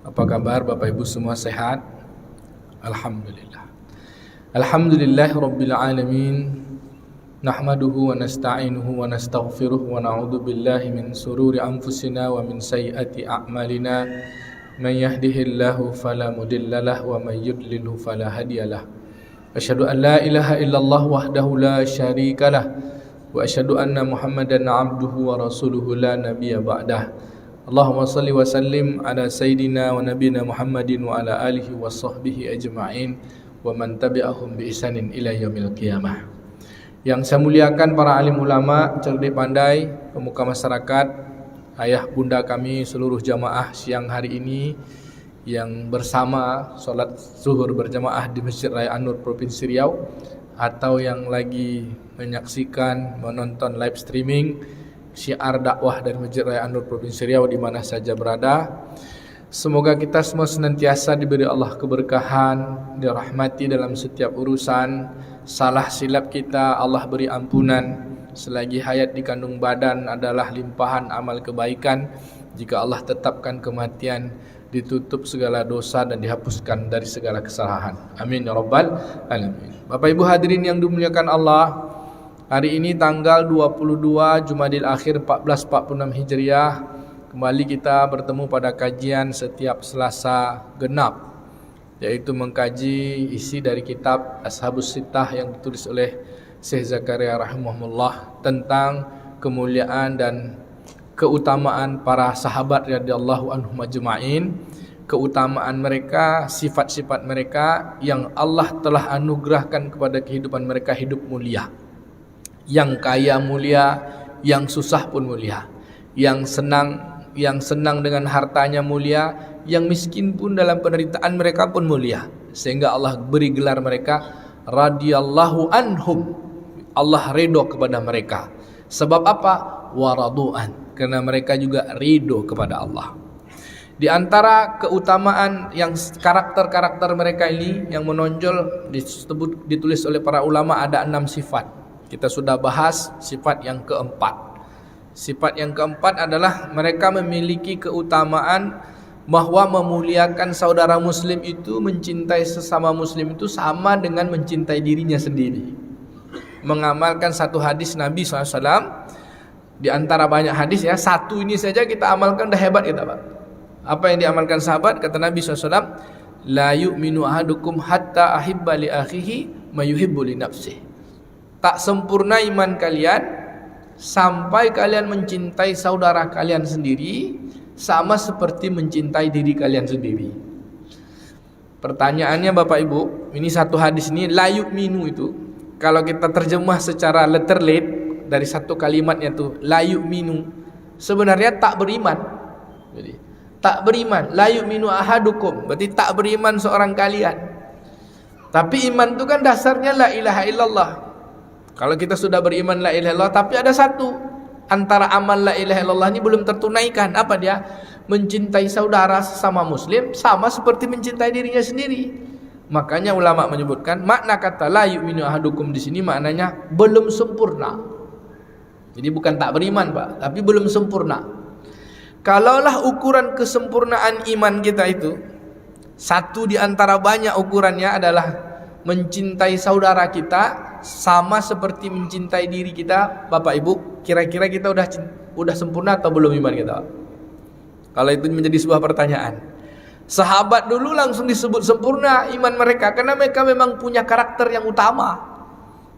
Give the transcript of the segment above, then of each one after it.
Apa kabar Bapak Ibu semua, sehat? Alhamdulillah. Alhamdulillah Rabbil Alamin. Nahmaduhu wa nasta'inuhu wa nastaghfiruh wa na'udhu billahi min sururi anfusina wa min sayyiati a'malina. Man yahdihillahu fala mudhillalah wa man yudlilhu fala hadiyalah. Asyhadu an la ilaha illallah wahdahu la syarikalah wa asyhadu anna Muhammadan abduhu wa rasuluhu la nabiyya ba'dah. Allahumma salli wa sallim ala sayyidina wa nabiyina Muhammadin wa ala alihi wa sahbihi ajma'in wa man tabi'ahum bi ihsanin ila yaumil qiyamah. Yang saya muliakan para alim ulama, cerdik pandai, pemuka masyarakat, ayah bunda kami seluruh jamaah siang hari ini yang bersama solat zuhur berjamaah di Masjid Raya An-Nur Provinsi Riau, atau yang lagi menyaksikan, menonton live streaming syiar dakwah dari Masjid Raya An-Nur Provinsi Riau di mana saja berada. Semoga kita semua senantiasa diberi Allah keberkahan, dirahmati dalam setiap urusan. Salah silap kita Allah beri ampunan. Selagi hayat di kandung badan adalah limpahan amal kebaikan. Jika Allah tetapkan kematian, ditutup segala dosa dan dihapuskan dari segala kesalahan. Amin ya rabbal alamin. Bapak Ibu hadirin yang dimuliakan Allah, hari ini tanggal 22 Jumadil Akhir 1446 Hijriah, kembali kita bertemu pada kajian setiap Selasa genap, yaitu mengkaji isi dari kitab Ashabus Sittah yang ditulis oleh Syekh Zakaria rahimahullah tentang kemuliaan dan keutamaan para sahabat radhiyallahu anhum ajma'in, keutamaan mereka, sifat-sifat mereka yang Allah telah anugerahkan kepada kehidupan mereka hidup mulia. Yang kaya mulia, yang susah pun mulia, yang senang dengan hartanya mulia, yang miskin pun dalam penderitaan mereka pun mulia. Sehingga Allah beri gelar mereka radhiyallahu anhum. Allah ridho kepada mereka. Sebab apa? Waradu'an, karena mereka juga ridho kepada Allah. Di antara keutamaan yang karakter-karakter mereka ini yang menonjol ditulis oleh para ulama ada 6 sifat. Kita sudah bahas sifat yang keempat. Sifat yang keempat adalah mereka memiliki keutamaan bahwa memuliakan saudara muslim itu, mencintai sesama muslim itu sama dengan mencintai dirinya sendiri. Mengamalkan satu hadis Nabi SAW, di antara banyak hadis ya, satu ini saja kita amalkan dah hebat kita Pak. Apa yang diamalkan sahabat? Kata Nabi SAW, la yu'minu ahadukum hatta ahibba li akhihi ma yuhibbu li nafsihi. Tak sempurna iman kalian sampai kalian mencintai saudara kalian sendiri sama seperti mencintai diri kalian sendiri. Pertanyaannya Bapak Ibu, ini satu hadis ini la yu'minu itu, kalau kita terjemah secara letterlet dari satu kalimatnya tuh la yu'minu, sebenarnya tak beriman. Jadi tak beriman, la yu'minu ahadukum, berarti tak beriman seorang kalian. Tapi iman itu kan dasarnya la ilaha illallah. Kalau kita sudah beriman la ilaha illallah, tapi ada satu antara amal la ilaha illallah ini belum tertunaikan. Apa dia? Mencintai saudara sesama muslim sama seperti mencintai dirinya sendiri. Makanya ulama menyebutkan makna kata la yu'minu ahadukum di sini maknanya belum sempurna. Jadi bukan tak beriman Pak, tapi belum sempurna. Kalaulah ukuran kesempurnaan iman kita itu, satu di antara banyak ukurannya adalah mencintai saudara kita sama seperti mencintai diri kita, Bapak Ibu, kira-kira kita udah sempurna atau belum iman kita? Kalau itu menjadi sebuah pertanyaan. Sahabat dulu langsung disebut sempurna iman mereka karena mereka memang punya karakter yang utama.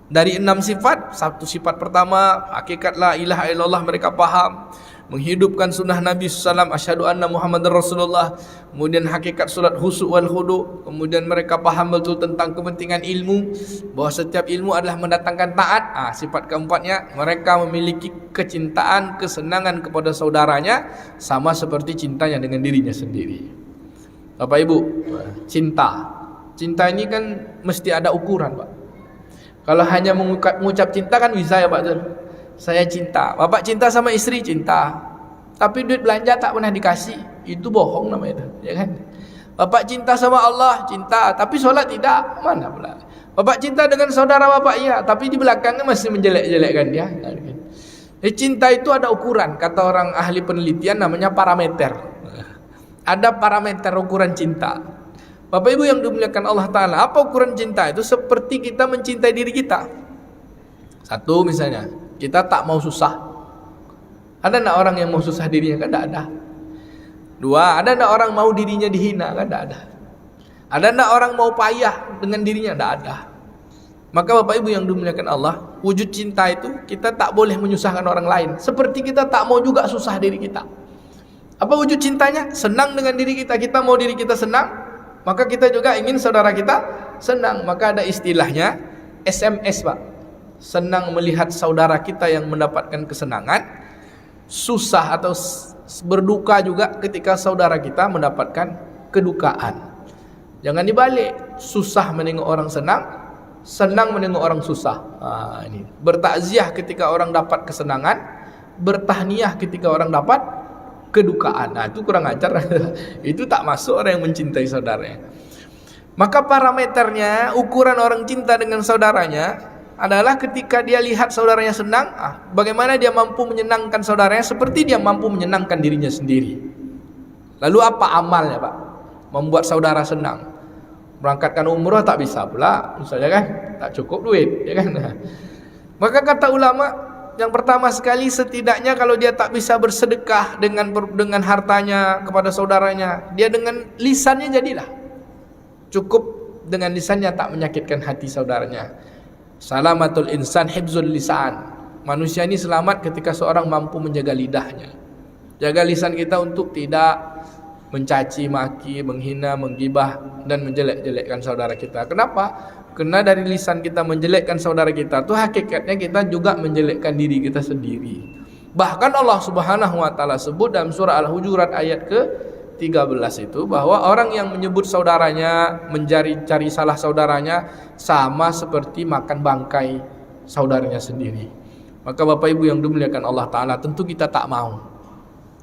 Dari 6 sifat, satu sifat pertama hakikat la ilaha illallah mereka paham, menghidupkan sunnah Nabi SAW, asyhadu anna Muhammadar Rasulullah, kemudian hakikat salat khusyuk wal khudu, kemudian mereka paham betul tentang kepentingan ilmu, bahwa setiap ilmu adalah mendatangkan taat. Sifat keempatnya, mereka memiliki kecintaan, kesenangan kepada saudaranya sama seperti cintanya dengan dirinya sendiri. Bapak Ibu, cinta ini kan mesti ada ukuran Pak. Kalau hanya mengucap cinta kan bisa ya Pak. Saya cinta, Bapak cinta sama istri cinta, tapi duit belanja tak pernah dikasih, itu bohong namanya itu, ya kan? Bapak cinta sama Allah, cinta, tapi sholat tidak, mana pula? Bapak cinta dengan saudara bapak, iya, tapi di belakangnya masih menjelek-jelekkan dia. Cinta itu ada ukuran, kata orang ahli penelitian namanya parameter. ada parameter ukuran cinta. Bapak Ibu yang dimuliakan Allah Ta'ala, apa ukuran cinta itu? Seperti kita mencintai diri kita. Satu misalnya, kita tak mau susah. Ada enggak orang yang mau susah dirinya? Kan enggak ada. Dua, ada enggak orang mau dirinya dihina? Kan enggak ada. Ada enggak orang mau payah dengan dirinya? Enggak ada. Maka Bapak Ibu yang dimuliakan Allah, wujud cinta itu kita tak boleh menyusahkan orang lain. Seperti kita tak mau juga susah diri kita. Apa wujud cintanya? Senang dengan diri kita. Kita mau diri kita senang, maka kita juga ingin saudara kita senang. Maka ada istilahnya SMS, Pak. Senang melihat saudara kita yang mendapatkan kesenangan, susah atau berduka juga ketika saudara kita mendapatkan kedukaan. Jangan dibalik, susah menengok orang senang, senang menengok orang susah. Ini bertakziah ketika orang dapat kesenangan, bertahniah ketika orang dapat kedukaan. Itu kurang ajar. Itu tak masuk orang yang mencintai saudaranya. Maka parameternya, ukuran orang cinta dengan saudaranya adalah ketika dia lihat saudaranya senang, bagaimana dia mampu menyenangkan saudaranya seperti dia mampu menyenangkan dirinya sendiri. Lalu apa amalnya, Pak? Membuat saudara senang. Berangkatkan umrah tak bisa pula, misalnya kan, tak cukup duit, ya kan? Maka kata ulama, yang pertama sekali setidaknya kalau dia tak bisa bersedekah dengan hartanya kepada saudaranya, dia dengan lisannya jadilah. Cukup dengan lisannya tak menyakitkan hati saudaranya. Salamatul insan hifzul lisan. Manusia ini selamat ketika seorang mampu menjaga lidahnya. Jaga lisan kita untuk tidak mencaci maki, menghina, menggibah dan menjelek-jelekkan saudara kita. Kenapa? Karena dari lisan kita menjelekkan saudara kita itu hakikatnya kita juga menjelekkan diri kita sendiri. Bahkan Allah Subhanahu wa taala sebut dalam surah Al-Hujurat ayat ke-13 itu bahwa orang yang menyebut saudaranya, mencari salah saudaranya sama seperti makan bangkai saudaranya sendiri. Maka Bapak Ibu yang dimuliakan Allah Ta'ala, tentu kita tak mau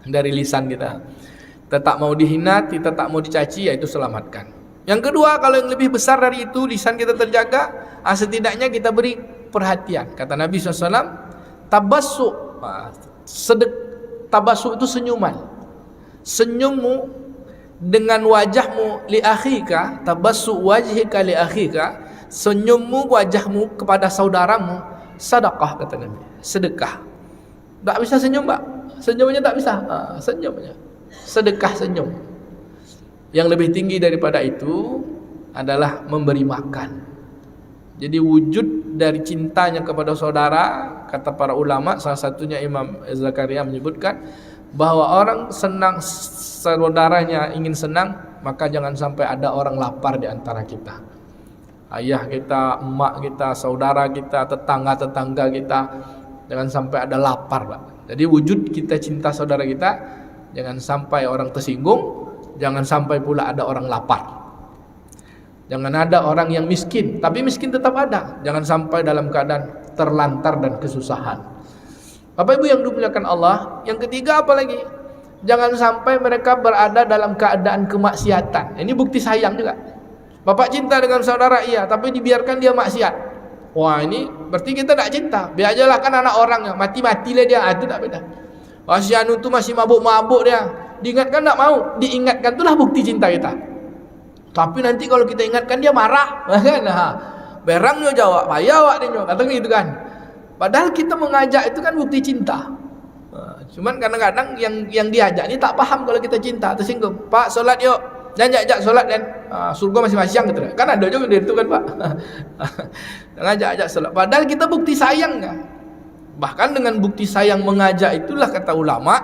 dari lisan kita. Kita tak mau dihina, kita tak mau dicaci, yaitu selamatkan. Yang kedua, kalau yang lebih besar dari itu, lisan kita terjaga, setidaknya kita beri perhatian. Kata Nabi SAW, tabassuk. Tabassuk itu senyuman. Senyummu dengan wajahmu li akhika, tabassuk wajhika li akhika, senyummu wajahmu kepada saudaramu, sedekah kata Nabi. Sedekah. Tak bisa senyum, Pak. Senyumnya tak bisa. Senyumnya. Sedekah senyum. Yang lebih tinggi daripada itu adalah memberi makan. Jadi wujud dari cintanya kepada saudara, kata para ulama, salah satunya Imam Zakaria menyebutkan bahwa orang senang saudaranya ingin senang, maka jangan sampai ada orang lapar di antara kita. Ayah kita, emak kita, saudara kita, tetangga-tetangga kita, jangan sampai ada lapar, Pak. Jadi wujud kita cinta saudara kita, jangan sampai orang tersinggung, jangan sampai pula ada orang lapar. Jangan ada orang yang miskin, tapi miskin tetap ada. Jangan sampai dalam keadaan terlantar dan kesusahan. Bapak Ibu yang dimuliakan Allah, yang ketiga apa lagi? Jangan sampai mereka berada dalam keadaan kemaksiatan. Ini bukti sayang juga. Bapak cinta dengan saudara, iya, tapi dibiarkan dia maksiat. Wah, ini berarti kita tak cinta. Biar ajalah kan anak orang, mati-matilah dia, itu tak beda. Wah, si anu tu masih mabuk-mabuk dia. Diingatkan tak mau, diingatkan itulah bukti cinta kita. Tapi nanti kalau kita ingatkan dia marah, kan? Berangnya jawab, payah awak dia kata gitu kan. Padahal kita mengajak itu kan bukti cinta. Cuman kadang-kadang yang diajak ni tak paham kalau kita cinta, tersinggung. Pak, solat yuk. Jangan ajak solat kan. Surga masih siang gitu. Kan ada juga dari itu kan, Pak. Jangan ajak solat. Padahal kita bukti sayangnya. Bahkan dengan bukti sayang mengajak itulah kata ulama,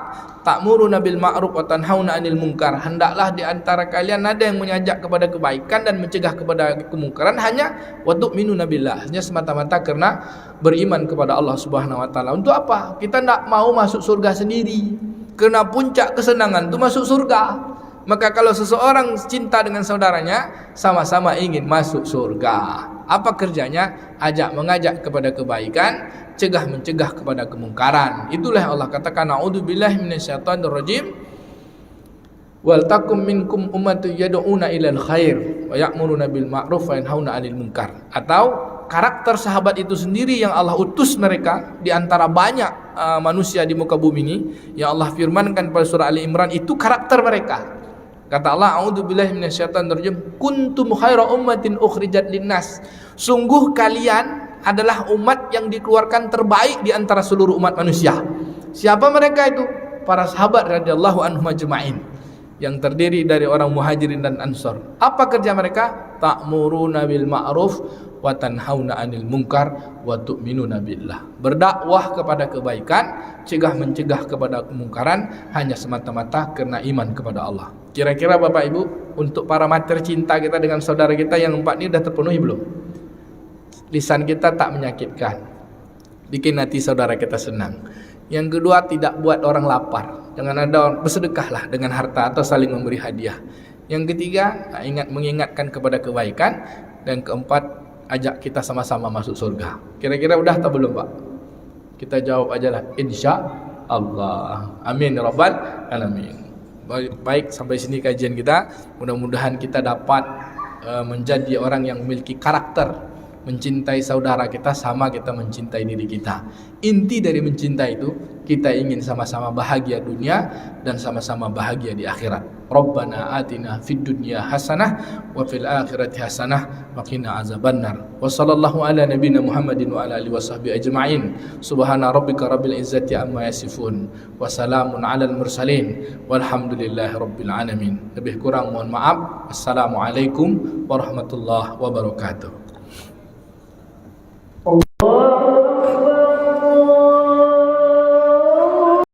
ta'muruna bil ma'ruf wa tanhauna 'anil munkar. Hendaklah di antara kalian ada yang mengajak kepada kebaikan dan mencegah kepada kemungkaran hanya wa tu'minuna billah, hanya semata-mata karena beriman kepada Allah Subhanahu wa taala. Untuk apa? Kita tidak mau masuk surga sendiri. Karena puncak kesenangan itu masuk surga. Maka kalau seseorang cinta dengan saudaranya, sama-sama ingin masuk surga. Apa kerjanya? Mengajak kepada kebaikan, mencegah kepada kemungkaran. Itulah Allah katakan, a'udzubillahi minasyaitonirrajim. Wal takum minkum ummatun yad'una ilal khair wa ya'muruna bil ma'ruf wa yanhauna 'anil munkar. Atau karakter sahabat itu sendiri yang Allah utus mereka di antara banyak manusia di muka bumi ini, yang Allah firmankan pada surah Ali Imran, itu karakter mereka. Kata Allah, a'udzubillahi minasyaitonirrajim, kuntum khaira ummatin ukhrijat linnas. Sungguh kalian adalah umat yang dikeluarkan terbaik di antara seluruh umat manusia. Siapa mereka itu? Para sahabat radhiyallahu anhum ajma'in, yang terdiri dari orang muhajirin dan ansor. Apa kerja mereka? Ta'muruna bil ma'ruf wa tanhauna 'anil munkar wa tu'minuna billah. Berdakwah kepada kebaikan, mencegah kepada kemungkaran, hanya semata-mata karena iman kepada Allah. Kira-kira Bapak Ibu, untuk para mater cinta kita dengan saudara kita yang 4 ini sudah terpenuhi belum? Lisan kita tak menyakitkan, bikin hati saudara kita senang. Yang kedua, tidak buat orang lapar. Jangan ada orang, bersedekahlah dengan harta atau saling memberi hadiah. Yang ketiga, mengingatkan kepada kebaikan. Dan keempat, ajak kita sama-sama masuk surga. Kira-kira udah atau belum, Pak? Kita jawab aja lah, insya Allah. Amin ya rabbal alamin. Baik, sampai sini kajian kita. Mudah-mudahan kita dapat menjadi orang yang memiliki karakter mencintai saudara kita sama kita mencintai diri kita. Inti dari mencinta itu, kita ingin sama-sama bahagia dunia dan sama-sama bahagia di akhirat. Rabbana atina fid dunya hasanah wa fil akhirati hasanah wa qina azabannar. Wa sallallahu ala nabiyyina Muhammadin wa ala alihi washabbihi ajma'in. Subhana rabbika rabbil izzati amma yasifun wa salamun alal mursalin walhamdulillahi rabbil alamin. Lebih kurang mohon maaf. Assalamualaikum warahmatullahi wabarakatuh. Allah